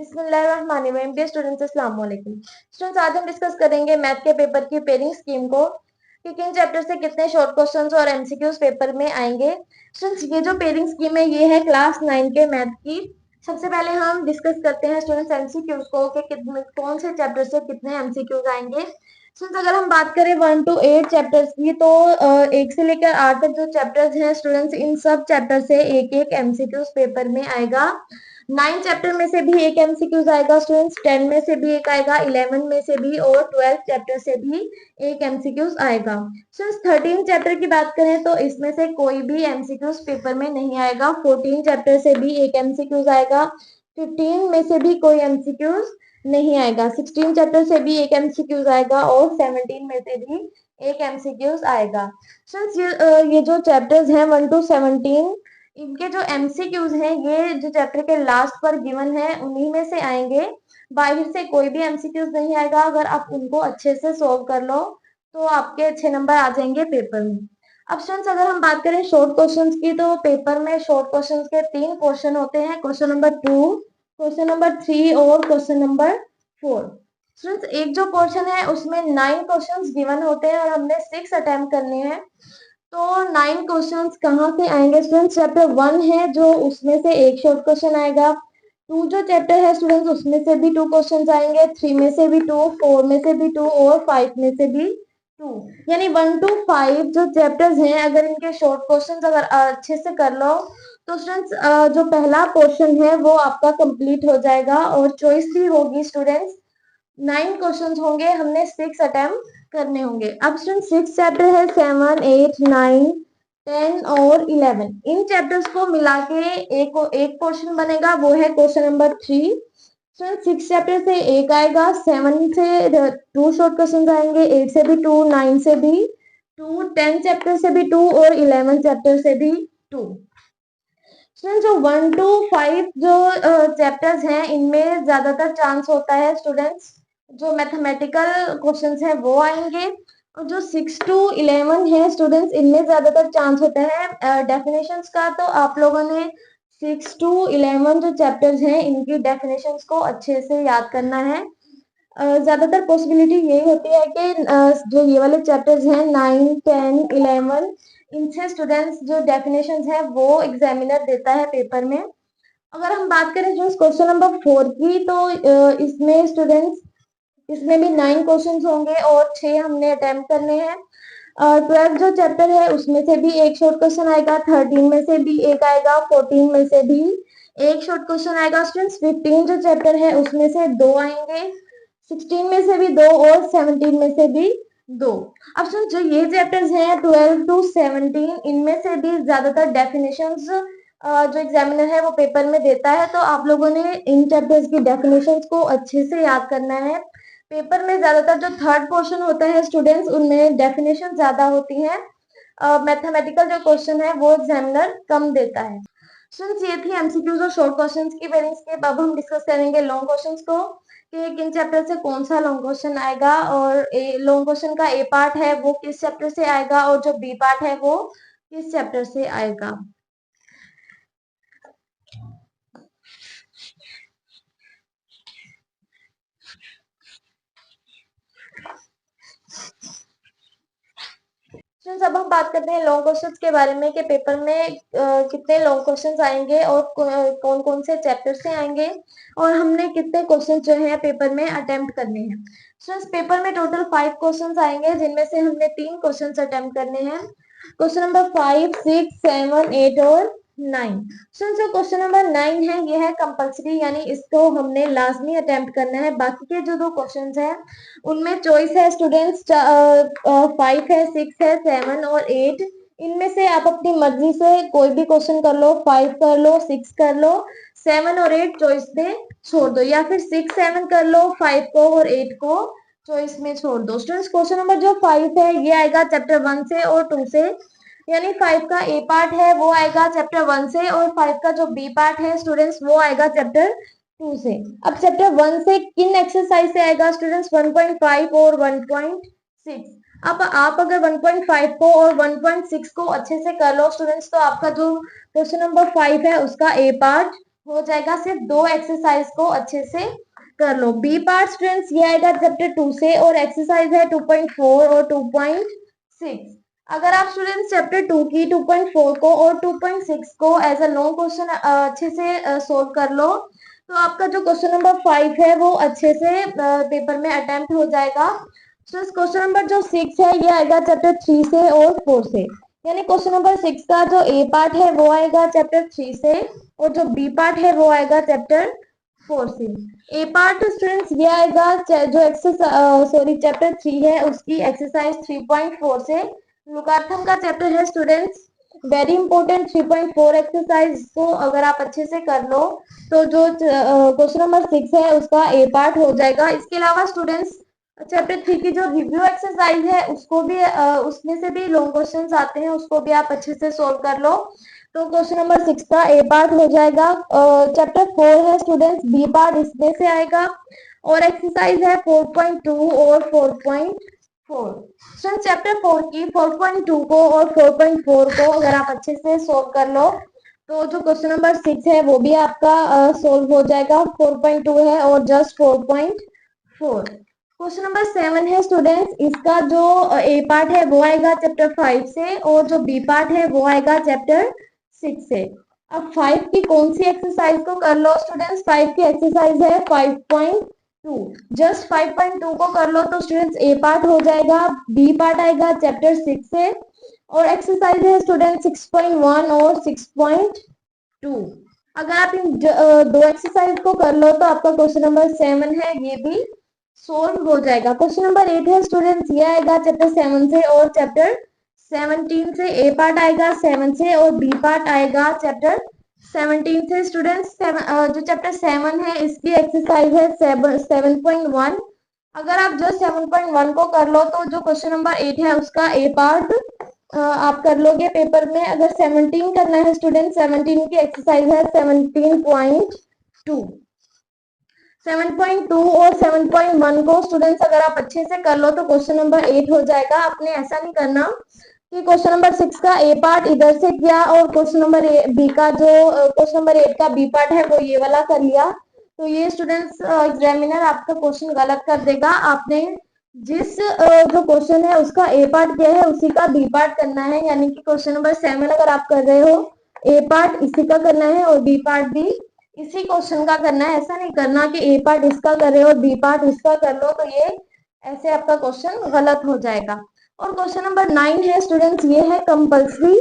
बिस्मिल्लाहिर्रहमानिर्रहीम। Dear students, अस्सलाम वालेकुम। स्टूडेंट्स, आज हम डिस्कस करेंगे मैथ के पेपर की पेयरिंग स्कीम को कि किन चैप्टर से कितने शॉर्ट क्वेश्चंस और एमसीक्यूज पेपर में आएंगे। स्टूडेंट्स, ये जो पेयरिंग स्कीम है ये है क्लास 9 के मैथ की। सबसे पहले हम डिस्कस करते हैं स्टूडेंट्स एमसीक्यूज को कि कौन से चैप्टर से कितने एमसीक्यूज आएंगे। स्टूडेंट्स, अगर हम बात करें 1 to 8 चैप्टर्स की तो 1 से लेकर 8 तक जो चैप्टर्स हैं स्टूडेंट्स, इन सब चैप्टर से एक एक एमसीक्यूज पेपर में आएगा। 9 चैप्टर में से भी एक एमसीक्यूज आएगा स्टूडेंट्स, 10 में से भी एक आएगा, 11 में से भी और 12 चैप्टर से भी एक एमसीक्यूज आएगा। स्टूडेंट्स, 13 चैप्टर की बात करें तो इसमें से कोई भी एमसीक्यूज पेपर में नहीं आएगा। 14 चैप्टर से भी एक एमसीक्यूज आएगा, 15 में से भी कोई एमसीक्यूज नहीं आएगा, 16 चैप्टर से भी एक एमसीक्यूज आएगा और 17 में से भी एक एमसीक्यूज आएगा। स्टूडेंट्स, ये जो चैप्टर्स हैं 1 to 17, इनके जो एमसीक्यूज हैं ये जो चैप्टर के लास्ट पर गिवन है उन्हीं में से आएंगे। बाहर से कोई भी एमसीक्यूज नहीं आएगा। अगर आप उनको अच्छे से सोल्व कर लो तो आपके अच्छे नंबर आ जाएंगे पेपर में। अब स्टूडेंट्स, अगर हम बात करें शॉर्ट क्वेश्चंस की तो पेपर में शॉर्ट क्वेश्चंस के 3 क्वेश्चन होते हैं, क्वेश्चन नंबर 2, क्वेश्चन नंबर 3 और क्वेश्चन नंबर 4। स्टूडेंट्स, एक जो क्वेश्चन है उसमें 9 क्वेश्चंस गिवन होते हैं और हमने 6 अटेम्प्ट करने हैं। तो 9 क्वेश्चंस कहाँ से आएंगे स्टूडेंट्स? चैप्टर 1 है जो उसमें से एक शॉर्ट क्वेश्चन आएगा। 2 जो चैप्टर है स्टूडेंट्स उसमें से भी 2 क्वेश्चंस आएंगे, 3 में से भी 2, 4 में से भी 2 और 5 में से भी 2। यानी 1 to 5 जो चैप्टर्स हैं अगर इनके शॉर्ट क्वेश्चंस अगर अच्छे से कर लो तो स्टूडेंट्स जो पहला पोर्शन है वो आपका कंप्लीट हो जाएगा और चॉइस भी होगी स्टूडेंट्स। 9 क्वेश्चंस होंगे, हमने 6 अटेम्प्ट करने होंगे। अब स्टूडेंट 6 चैप्टर है, 7, 8, 9, 10 और 11। इन चैप्टर्स को मिला के एक क्वेश्चन बनेगा, वो है क्वेश्चन नंबर 3। स्टूडेंट 6 चैप्टर से एक आएगा, 7 से 2 शॉर्ट क्वेश्चन आएंगे, 8 से भी 2, 9 से भी 2, 10 चैप्टर से भी 2 और 11 चैप्टर से भी 2। स्टूडेंट, जो 1 to 5 जो चैप्टर्स हैं इनमें ज्यादातर चांस होता है स्टूडेंट्स जो मैथमेटिकल क्वेश्चंस हैं वो आएंगे, और जो 6 to 11 है स्टूडेंट्स इनमें ज्यादातर चांस होता है डेफिनेशंस का। तो आप लोगों ने 6 to 11 जो चैप्टर्स हैं इनकी डेफिनेशंस को अच्छे से याद करना है। ज्यादातर पॉसिबिलिटी यही होती है कि जो ये वाले चैप्टर्स हैं 9, 10, 11, इनसे स्टूडेंट्स जो डेफिनेशंस है वो एग्जामिनर देता है पेपर में। अगर हम बात करें जो क्वेश्चन नंबर 4 की तो इसमें स्टूडेंट्स इसमें भी 9 क्वेश्चंस होंगे और 6 हमने अटेम्प्ट करने हैं। 12 जो चैप्टर है उसमें से भी एक शॉर्ट क्वेश्चन आएगा, 13 में से भी एक आएगा, 14 में से भी एक शॉर्ट क्वेश्चन आएगा स्टूडेंट्स। 15 जो चैप्टर है उसमें से 2 आएंगे, 16 में से भी 2 और 17 में से भी 2। अब सुन, जो ये चैप्टर्स हैं 12 to 17 इनमें से भी ज्यादातर डेफिनेशंस जो एग्जामिनर है वो पेपर में देता है। तो आप लोगों ने इन चैप्टर्स की डेफिनेशंस को अच्छे से याद करना है। पेपर में ज्यादातर जो थर्ड क्वेश्चन होता है स्टूडेंट्स उनमें डेफिनेशन ज्यादा होती है, मैथमेटिकल जो क्वेश्चन है वो एग्जामिनर कम देता है। स्टूडेंट्स, ये थी एमसीक्यूज और शॉर्ट क्वेश्चंस की पेयरिंग्स के। अब हम डिस्कस करेंगे लॉन्ग क्वेश्चंस को कि किन चैप्टर से कौन सा लॉन्ग क्वेश्चन आएगा, और लॉन्ग क्वेश्चन का ए पार्ट है वो किस चैप्टर से आएगा और जो बी पार्ट है वो किस चैप्टर से आएगा। स्टूडेंट्स, अब हम बात करते हैं लॉन्ग क्वेश्चंस के बारे में कि पेपर में कितने लॉन्ग क्वेश्चंस आएंगे और कौन कौन से चैप्टर से आएंगे और हमने कितने क्वेश्चंस जो है पेपर में अटेम्प्ट करने हैं। स्टूडेंट्स, पेपर में टोटल 5 क्वेश्चंस आएंगे जिनमें से हमने 3 क्वेश्चंस अटेम्प्ट करने हैं, क्वेश्चन नंबर 5, 6, 7, 8 और 9। स्टूडेंट्स, जो क्वेश्चन नंबर 9 है ये है कंपल्सरी, यानी इसको हमने लाजमी अटेम्प्ट करना है। बाकी के जो 2 क्वेश्चंस हैं उनमें चॉइस है स्टूडेंट्स, 5 है, 6 है, 7 और 8। इनमें से आप अपनी मर्जी से कोई भी क्वेश्चन कर लो, 5 कर लो, 6 कर लो, 7 और 8 चॉइस में छोड़ दो, या फिर 6, 7 कर लो, 5 को और 8 को चॉइस में छोड़ दो। स्टूडेंट्स, क्वेश्चन नंबर जो 5 है ये आएगा चैप्टर 1 से और 2 से, यानी 5 का ए पार्ट है वो आएगा चैप्टर 1 से और 5 का जो बी पार्ट है स्टूडेंट्स वो आएगा चैप्टर 2 से। अब चैप्टर 1 से किन एक्सरसाइज से आएगा स्टूडेंट्स? 1.5 और 1.6। अब आप अगर 1.5 को और 1.6 को अच्छे से कर लो स्टूडेंट्स तो आपका जो क्वेश्चन नंबर 5 है उसका ए पार्ट हो जाएगा, सिर्फ 2 एक्सरसाइज को अच्छे से कर लो। बी पार्ट स्टूडेंट्स ये आएगा चैप्टर 2 से और एक्सरसाइज है 2.4 और 2.6। अगर आप स्टूडेंट्स चैप्टर 2 की 2.4 को और 2.6 को एज अ लॉन्ग क्वेश्चन अच्छे से सोल्व कर लो तो आपका जो क्वेश्चन नंबर 5 है वो अच्छे से पेपर में अटेम्प्ट हो जाएगा। क्वेश्चन नंबर जो 6 है ये आएगा चैप्टर 3 से और 4 से, यानी क्वेश्चन नंबर 6 का जो ए पार्ट है वो आएगा चैप्टर 3 से और जो बी पार्ट है वो आएगा चैप्टर 4 से। ए पार्ट स्टूडेंट्स ये आएगा जो चैप्टर 3 है उसकी एक्सरसाइज 3.4 से। लुकार्थम का चैप्टर है स्टूडेंट्स, वेरी इंपॉर्टेंट 3.4 एक्सरसाइज को अगर आप अच्छे से कर लो तो जो क्वेश्चन नंबर 6 है उसका ए पार्ट हो जाएगा। इसके अलावा स्टूडेंट्स चैप्टर 3 की जो रिव्यू एक्सरसाइज है उसको भी उसमें से भी लॉन्ग क्वेश्चंस आते हैं, उसको भी आप अच्छे से सोल्व कर लो तो क्वेश्चन नंबर 6 का ए पार्ट हो जाएगा। चैप्टर 4 है स्टूडेंट्स, बी पार्ट इसमें से आएगा और एक्सरसाइज है 4.2 और 4.4। स्टूडेंट चैप्टर 4 की 4.2 को और 4.4 को अगर आप अच्छे से सोल्व कर लो तो जो क्वेश्चन नंबर 6 है वो भी आपका सोल्व हो जाएगा। 4.2 है और जस्ट 4.4। क्वेश्चन नंबर 7 है स्टूडेंट्स, इसका जो ए पार्ट है वो आएगा चैप्टर 5 से और जो बी पार्ट है वो आएगा चैप्टर 6 से। अब 5 की कौन सी एक्सरसाइज को कर लो स्टूडेंट्स, 5 की एक्सरसाइज है 5.2। जस्ट 5.2 को कर लो तो स्टूडेंट्स ए पार्ट हो जाएगा, बी पार्ट आएगा चैप्टर 6 से और एक्सरसाइज है स्टूडेंट 6.1 और 6.2। अगर आप इन दो एक्सरसाइज को कर लो तो आपका क्वेश्चन नंबर 7 है ये भी सोल्व हो जाएगा। क्वेश्चन नंबर 8 है स्टूडेंट्स, ये आएगा चैप्टर 7 से और चैप्टर 17 से। ए पार्ट आएगा 7 से और बी पार्ट आएगा चैप्टर 17 से। स्टूडेंट्स जो चैप्टर 7 है इसकी एक्सरसाइज है 7.1। अगर आप जस्ट 7.1 को कर लो तो जो क्वेश्चन नंबर 8 है उसका ए पार्ट आप कर लोगे पेपर में। अगर 17 करना है स्टूडेंट, 17 की एक्सरसाइज है 17.2। 7.2 और 7.1 को स्टूडेंट्स अगर आप अच्छे से कर लो तो क्वेश्चन नंबर 8 हो जाएगा। आपने ऐसा नहीं करना कि क्वेश्चन नंबर 6 का ए पार्ट इधर से किया और क्वेश्चन नंबर बी का जो क्वेश्चन नंबर 8 का बी पार्ट है वो ये वाला कर लिया, तो ये स्टूडेंट्स एग्जामिनर आपका क्वेश्चन गलत कर देगा। आपने जिस जो क्वेश्चन है उसका ए पार्ट किया है उसी का बी पार्ट करना है, यानी कि क्वेश्चन नंबर 7 अगर आप कर रहे हो ए पार्ट इसी का करना है और बी पार्ट भी इसी क्वेश्चन का करना है। ऐसा नहीं करना कि ए पार्ट इसका कर रहे हो और बी पार्ट इसका कर लो, तो ये ऐसे आपका क्वेश्चन गलत हो जाएगा। और क्वेश्चन नंबर 9 है स्टूडेंट्स, ये है कंपल्सरी,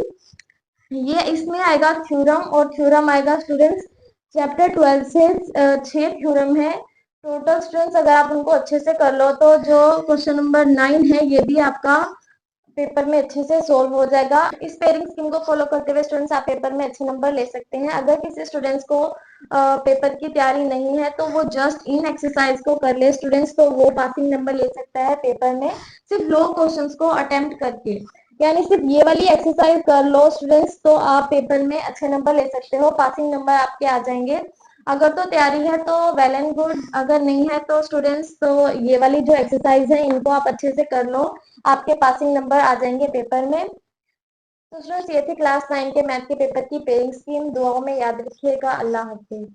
ये इसमें आएगा थ्योरम और थ्योरम आएगा स्टूडेंट्स चैप्टर 12 से 6 थ्योरम है टोटल। स्टूडेंट्स अगर आप उनको अच्छे से कर लो तो जो क्वेश्चन नंबर 9 है ये भी आपका पेपर में अच्छे से सोल्व हो जाएगा। इस पेयरिंग स्कीम को फॉलो करते हुए स्टूडेंट्स आप पेपर में अच्छे नंबर ले सकते हैं। अगर किसी स्टूडेंट्स को पेपर की तैयारी नहीं है तो वो जस्ट इन एक्सरसाइज को कर ले स्टूडेंट्स, तो वो पासिंग नंबर ले सकता है पेपर में सिर्फ लो क्वेश्चंस को अटेम्प्ट करके। यानी सिर्फ ये वाली एक्सरसाइज कर लो स्टूडेंट्स तो आप पेपर में अच्छे नंबर ले सकते हो, पासिंग नंबर आपके आ जाएंगे। अगर तो तैयारी है तो वेल एंड गुड, अगर नहीं है तो स्टूडेंट्स तो ये वाली जो एक्सरसाइज है इनको आप अच्छे से कर लो, आपके पासिंग नंबर आ जाएंगे पेपर में। तो स्टूडेंट्स ये थी क्लास 9 के मैथ के पेपर की पेयरिंग स्कीम। दुआओं में याद रखिएगा। अल्लाह हाफिज।